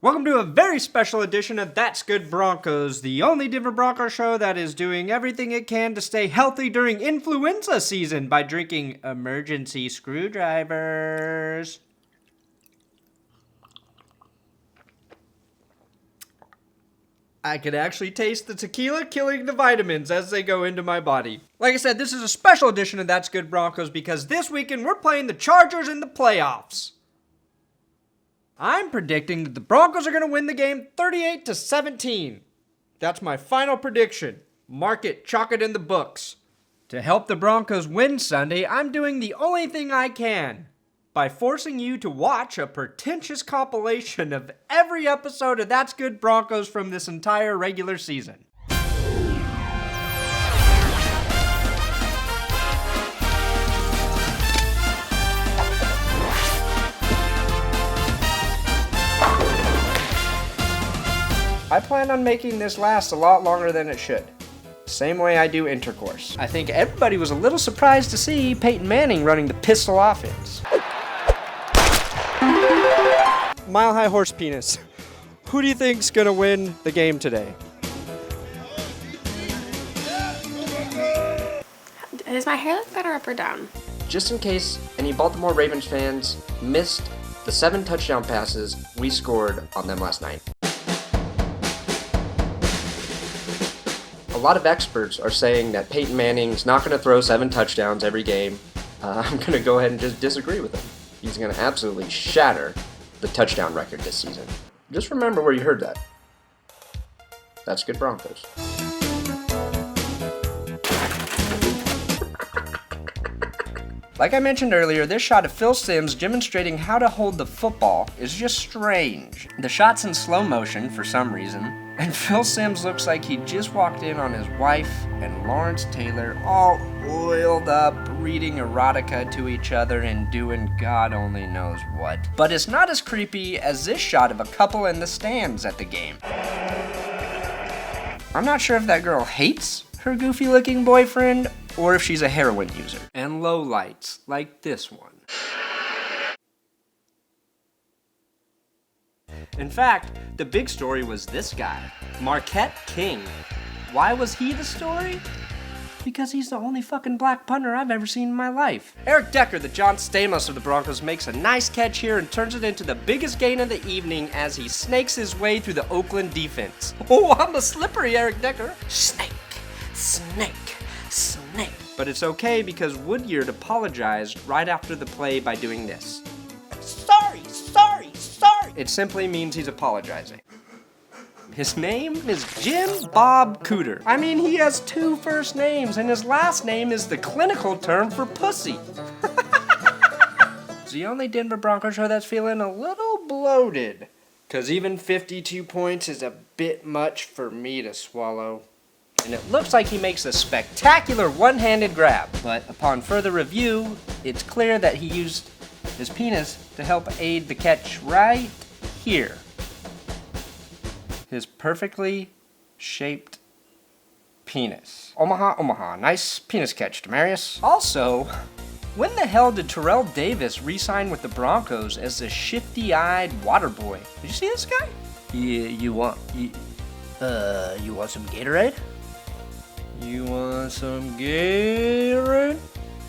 Welcome to a very special edition of That's Good Broncos, the only Denver Broncos show that is doing everything it can to stay healthy during influenza season by drinking emergency screwdrivers. I could actually taste the tequila killing the vitamins as they go into my body. Like I said, this is a special edition of That's Good Broncos because this weekend we're playing the Chargers in the playoffs. I'm predicting that the Broncos are going to win the game 38-17. That's my final prediction. Mark it, chalk it in the books. To help the Broncos win Sunday, I'm doing the only thing I can by forcing you to watch a pretentious compilation of every episode of That's Good Broncos from this entire regular season. I plan on making this last a lot longer than it should. Same way I do intercourse. I think everybody was a little surprised to see Peyton Manning running the pistol offense. Mile High Horse Penis. Who do you think's gonna win the game today? Does my hair look better up or down? Just in case any Baltimore Ravens fans missed the 7 touchdown passes we scored on them last night. A lot of experts are saying that Peyton Manning's not going to throw 7 touchdowns every game. I'm going to go ahead and just disagree with him. He's going to absolutely shatter the touchdown record this season. Just remember where you heard that. That's Good Broncos. Like I mentioned earlier, this shot of Phil Simms demonstrating how to hold the football is just strange. The shot's in slow motion for some reason, and Phil Simms looks like he just walked in on his wife and Lawrence Taylor all oiled up, reading erotica to each other and doing God only knows what. But it's not as creepy as this shot of a couple in the stands at the game. I'm not sure if that girl hates her goofy-looking boyfriend or if she's a heroin user. And low lights like this one. In fact, the big story was this guy, Marquette King. Why was he the story? Because he's the only fucking black punter I've ever seen in my life. Eric Decker, the John Stamos of the Broncos, makes a nice catch here and turns it into the biggest gain of the evening as he snakes his way through the Oakland defense. Oh, I'm a slippery Eric Decker. Snake, snake, snake. But it's okay because Woodyard apologized right after the play by doing this. Sorry. It simply means he's apologizing. His name is Jim Bob Cooter. I mean, he has 2 first names, and his last name is the clinical term for pussy. It's the only Denver Broncos show that's feeling a little bloated, because even 52 points is a bit much for me to swallow. And it looks like he makes a spectacular one-handed grab, but upon further review, it's clear that he used his penis to help aid the catch right here. His perfectly shaped penis. Omaha. Nice penis catch, Demarius. Also, when the hell did Terrell Davis re-sign with the Broncos as the shifty-eyed water boy? Did you see this guy? You want some Gatorade? You want some Gatorade?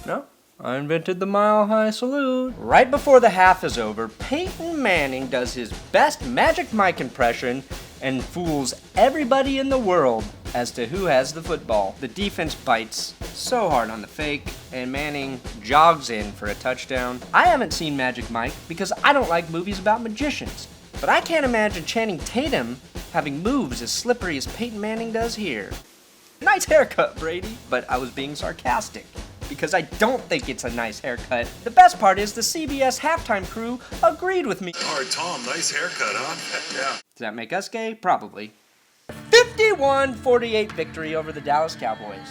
No? I invented the Mile High Salute. Right before the half is over, Peyton Manning does his best Magic Mike impression and fools everybody in the world as to who has the football. The defense bites so hard on the fake, and Manning jogs in for a touchdown. I haven't seen Magic Mike because I don't like movies about magicians, but I can't imagine Channing Tatum having moves as slippery as Peyton Manning does here. Nice haircut, Brady, but I was being sarcastic because I don't think it's a nice haircut. The best part is the CBS halftime crew agreed with me. All right, Tom, nice haircut, huh? Yeah. Does that make us gay? Probably. 51-48 victory over the Dallas Cowboys.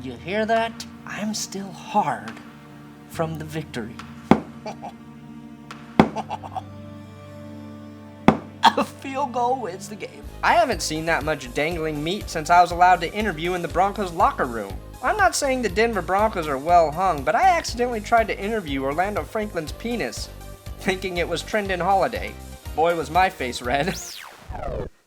You hear that? I'm still hard from the victory. A field goal wins the game. I haven't seen that much dangling meat since I was allowed to interview in the Broncos locker room. I'm not saying the Denver Broncos are well hung, but I accidentally tried to interview Orlando Franklin's penis, thinking it was Trendon Holiday. boy was my face red.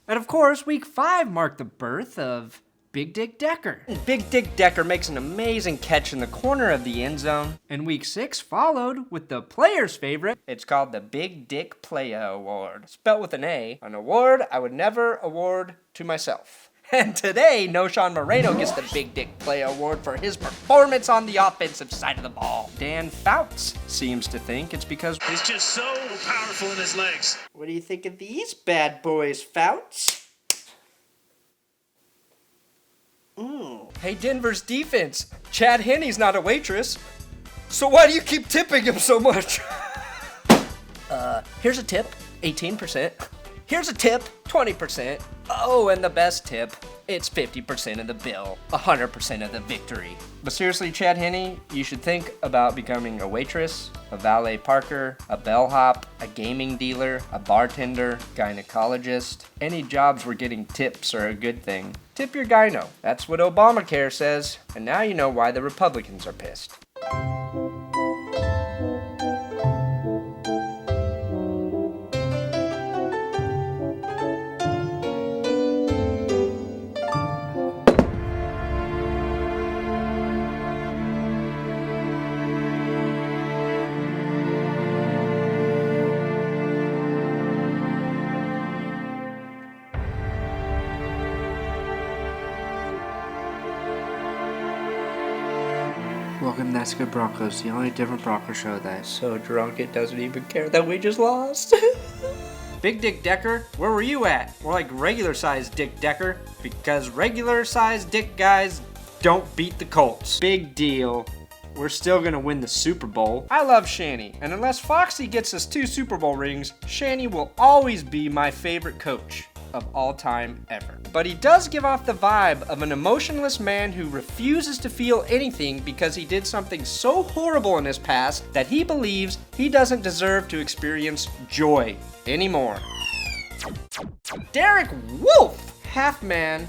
And of course, week 5 marked the birth of Big Dick Decker. Big Dick Decker makes an amazing catch in the corner of the end zone. And week 6 followed with the player's favorite. It's called the Big Dick Playa Award. Spelt with an A. An award I would never award to myself. And today, Noshawn Moreno gets the Big Dick Playa Award for his performance on the offensive side of the ball. Dan Fouts seems to think it's because He's just so powerful in his legs. What do you think of these bad boys, Fouts? Hey, Denver's defense. Chad Henne's not a waitress. So why do you keep tipping him so much? Here's a tip, 18%. Here's a tip, 20%. Oh, and the best tip, it's 50% of the bill, 100% of the victory. But seriously, Chad Henne, you should think about becoming a waitress, a valet parker, a bellhop, a gaming dealer, a bartender, gynecologist. Any jobs where getting tips are a good thing. Tip your gyno. That's what Obamacare says. And now you know why the Republicans are pissed. Welcome to That's Good Broncos, the only different Bronco show that is so drunk it doesn't even care that we just lost. Big Dick Decker, where were you at? More like regular sized Dick Decker, because regular sized dick guys don't beat the Colts. Big deal. We're still gonna win the Super Bowl. I love Shanny, and unless Foxy gets us 2 Super Bowl rings, Shanny will always be my favorite coach of all time ever. But he does give off the vibe of an emotionless man who refuses to feel anything because he did something so horrible in his past that he believes he doesn't deserve to experience joy anymore. Derek Wolfe, half man,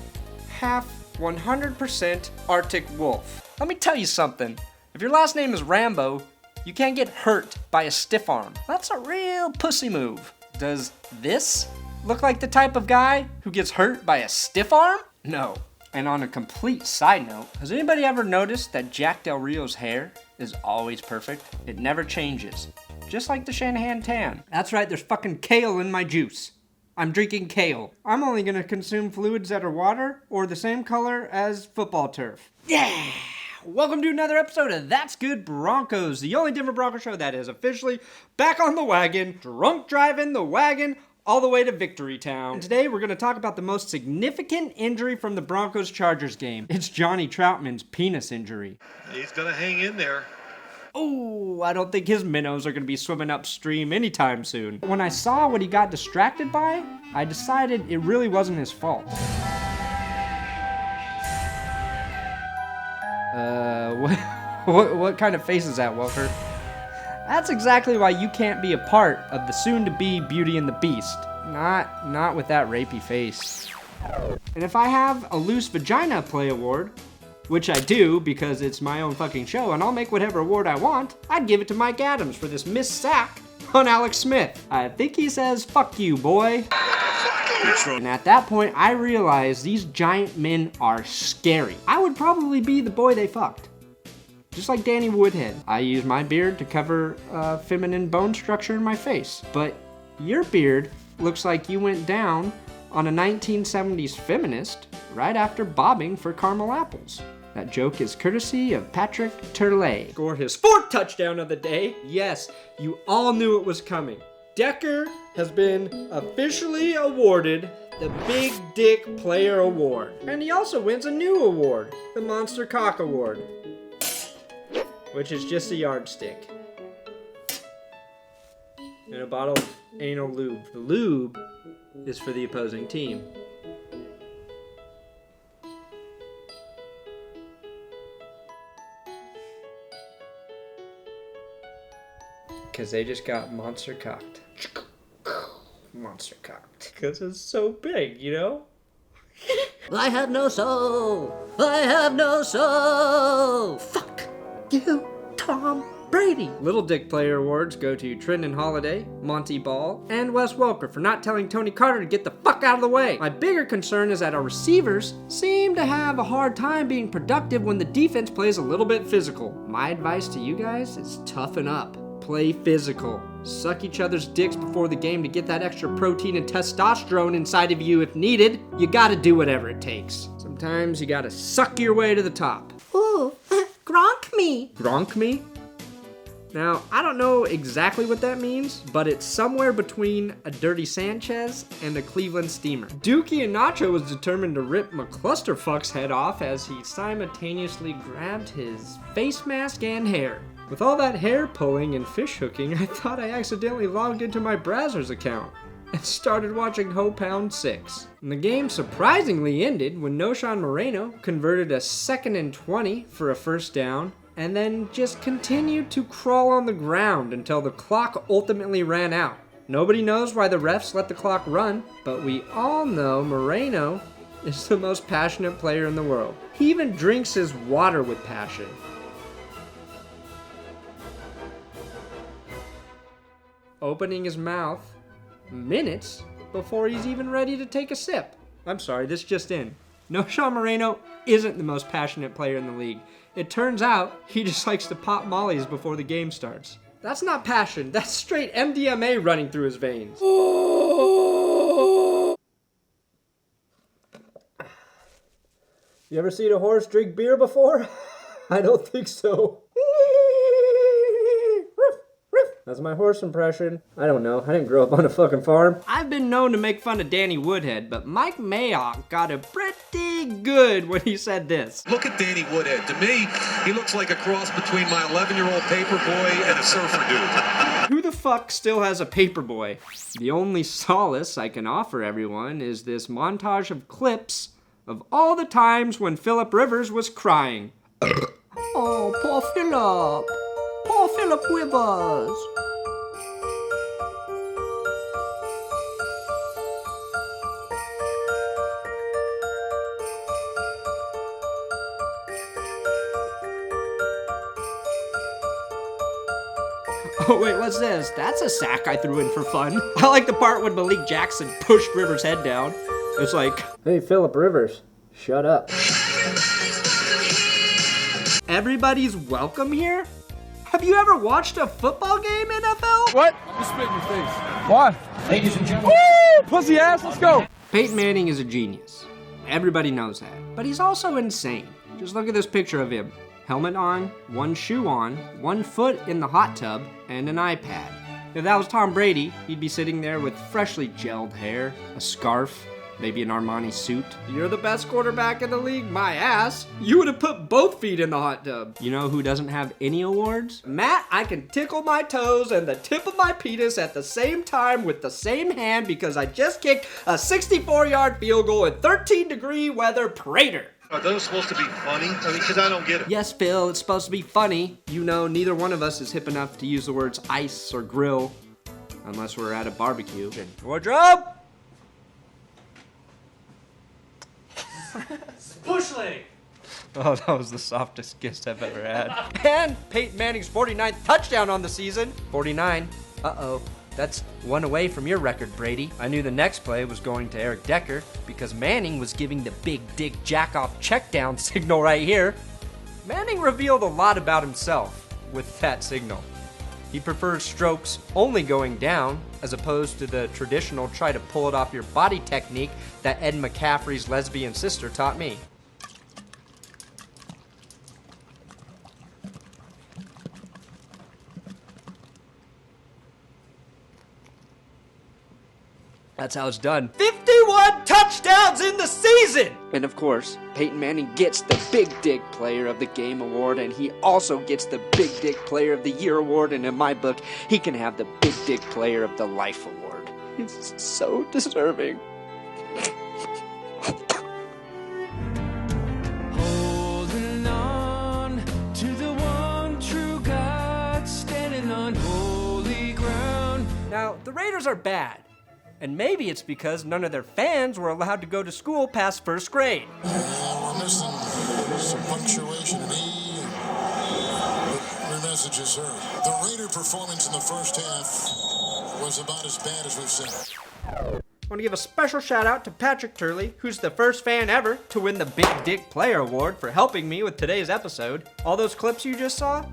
half 100% Arctic Wolf. Let me tell you something. If your last name is Rambo, you can't get hurt by a stiff arm. That's a real pussy move. Does this look like the type of guy who gets hurt by a stiff arm? No. And on a complete side note, has anybody ever noticed that Jack Del Rio's hair is always perfect? It never changes. Just like the Shanahan tan. That's right, there's fucking kale in my juice. I'm drinking kale. I'm only gonna consume fluids that are water or the same color as football turf. Yeah! Welcome to another episode of That's Good Broncos, the only Denver Broncos show that is officially back on the wagon, drunk driving the wagon all the way to Victory Town. And today we're going to talk about the most significant injury from the Broncos-Chargers game. It's Johnny Troutman's penis injury. He's going to hang in there. Oh, I don't think his minnows are going to be swimming upstream anytime soon. When I saw what he got distracted by, I decided it really wasn't his fault. What kind of face is that, Walker? That's exactly why you can't be a part of the soon-to-be Beauty and the Beast. Not with that rapey face. And if I have a loose vagina play award, which I do because it's my own fucking show and I'll make whatever award I want, I'd give it to Mike Adams for this missed sack on Alex Smith. I think he says, "Fuck you, boy." And at that point, I realized these giant men are scary. I would probably be the boy they fucked. Just like Danny Woodhead, I use my beard to cover feminine bone structure in my face. But your beard looks like you went down on a 1970s feminist right after bobbing for caramel apples. That joke is courtesy of Patrick Turley. Scored his 4th touchdown of the day. Yes, you all knew it was coming. Decker has been officially awarded the Big Dick Player Award. And he also wins a new award, the Monster Cock Award, which is just a yardstick and a bottle of anal lube. The lube is for the opposing team. Because they just got monster cocked. Monster cocked. Because it's so big, you know? I have no soul. I have no soul. Fuck you, Tom Brady. Little Dick Player Awards go to Trenton Holiday, Monty Ball, and Wes Welker for not telling Tony Carter to get the fuck out of the way. My bigger concern is that our receivers seem to have a hard time being productive when the defense plays a little bit physical. My advice to you guys is toughen up. Play physical. Suck each other's dicks before the game to get that extra protein and testosterone inside of you if needed. You gotta do whatever it takes. Sometimes you gotta suck your way to the top. Ooh, Gronk me. Gronk me? Now, I don't know exactly what that means, but it's somewhere between a Dirty Sanchez and a Cleveland Steamer. Dookie and Nacho was determined to rip McClusterfuck's head off as he simultaneously grabbed his face mask and hair. With all that hair pulling and fish hooking, I thought I accidentally logged into my Brazzers account and started watching Ho Pound 6. And the game surprisingly ended when Noshan Moreno converted a 2nd and 20 for a first down and then just continued to crawl on the ground until the clock ultimately ran out. Nobody knows why the refs let the clock run, but we all know Moreno is the most passionate player in the world. He even drinks his water with passion. Opening his mouth minutes before he's even ready to take a sip. I'm sorry, this just in. Noshan Moreno isn't the most passionate player in the league. It turns out he just likes to pop mollies before the game starts. That's not passion, that's straight MDMA running through his veins. You ever seen a horse drink beer before? I don't think so. That's my horse impression. I don't know. I didn't grow up on a fucking farm. I've been known to make fun of Danny Woodhead, but Mike Mayock got it pretty good when he said this. Look at Danny Woodhead. To me, he looks like a cross between my 11-year-old paper boy and a surfer dude. Who the fuck still has a paper boy? The only solace I can offer everyone is this montage of clips of all the times when Phillip Rivers was crying. Oh, poor Phillip. Poor Phillip Rivers. Oh wait, what's this? That's a sack I threw in for fun. I like the part when Malik Jackson pushed Rivers' head down. It's like, hey Phillip Rivers, shut up. Everybody's welcome here? Have you ever watched a football game, NFL? What? You spit in your face. Why? Ladies and gentlemen. Woo! Pussy ass, let's go. Peyton Manning is a genius. Everybody knows that. But he's also insane. Just look at this picture of him. Helmet on, one shoe on, 1 foot in the hot tub, and an iPad. If that was Tom Brady, he'd be sitting there with freshly gelled hair, a scarf, maybe an Armani suit. You're the best quarterback in the league, my ass. You would have put both feet in the hot tub. You know who doesn't have any awards? Matt, I can tickle my toes and the tip of my penis at the same time with the same hand because I just kicked a 64-yard field goal in 13-degree weather. Prater. Are those supposed to be funny? I mean, because I don't get it. Yes, Phil, it's supposed to be funny. You know, neither one of us is hip enough to use the words ice or grill unless we're at a barbecue. Wardrobe! Bush leg. Oh, that was the softest kiss I've ever had. And Peyton Manning's 49th touchdown on the season. 49. Uh-oh. That's 1 away from your record, Brady. I knew the next play was going to Eric Decker because Manning was giving the big dick jack-off check-down signal right here. Manning revealed a lot about himself with that signal. He prefers strokes only going down as opposed to the traditional try to pull it off your body technique that Ed McCaffrey's lesbian sister taught me. That's how it's done. 51 touchdowns in the season! And of course, Peyton Manning gets the Big Dick Player of the Game award, and he also gets the Big Dick Player of the Year award, and in my book, he can have the Big Dick Player of the Life award. He's so deserving. Holding on to the one true God, standing on holy ground. Now, the Raiders are bad. And maybe it's because none of their fans were allowed to go to school past first grade. We're missing some punctuation in E. But message is heard. The Raider performance in the first half was about as bad as we've seen. I want to give a special shout out to Patrick Turley, who's the first fan ever to win the Big Dick Player Award for helping me with today's episode. All those clips you just saw,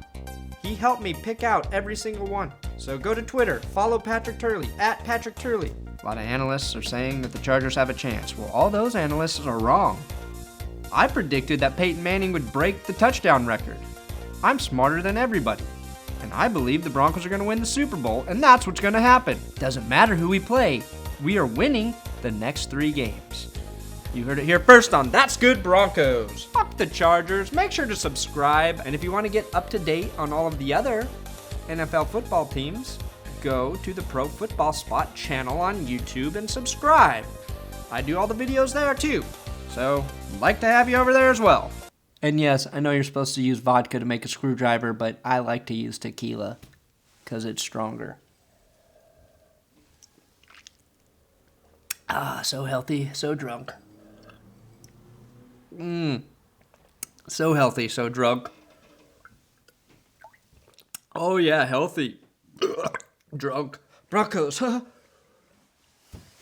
he helped me pick out every single one. So go to Twitter, follow Patrick Turley, @Patrick Turley. A lot of analysts are saying that the Chargers have a chance. Well, all those analysts are wrong. I predicted that Peyton Manning would break the touchdown record. I'm smarter than everybody. And I believe the Broncos are going to win the Super Bowl, and that's what's going to happen. Doesn't matter who we play. We are winning the next 3 games. You heard it here first on That's Good Broncos. Fuck the Chargers. Make sure to subscribe. And if you want to get up to date on all of the other NFL football teams, go to the Pro Football Spot channel on YouTube and subscribe. I do all the videos there too. So, I'd like to have you over there as well. And yes, I know you're supposed to use vodka to make a screwdriver, but I like to use tequila because it's stronger. Ah, so healthy, so drunk. So healthy, so drunk. Oh yeah, healthy. Drunk. Broncos, huh?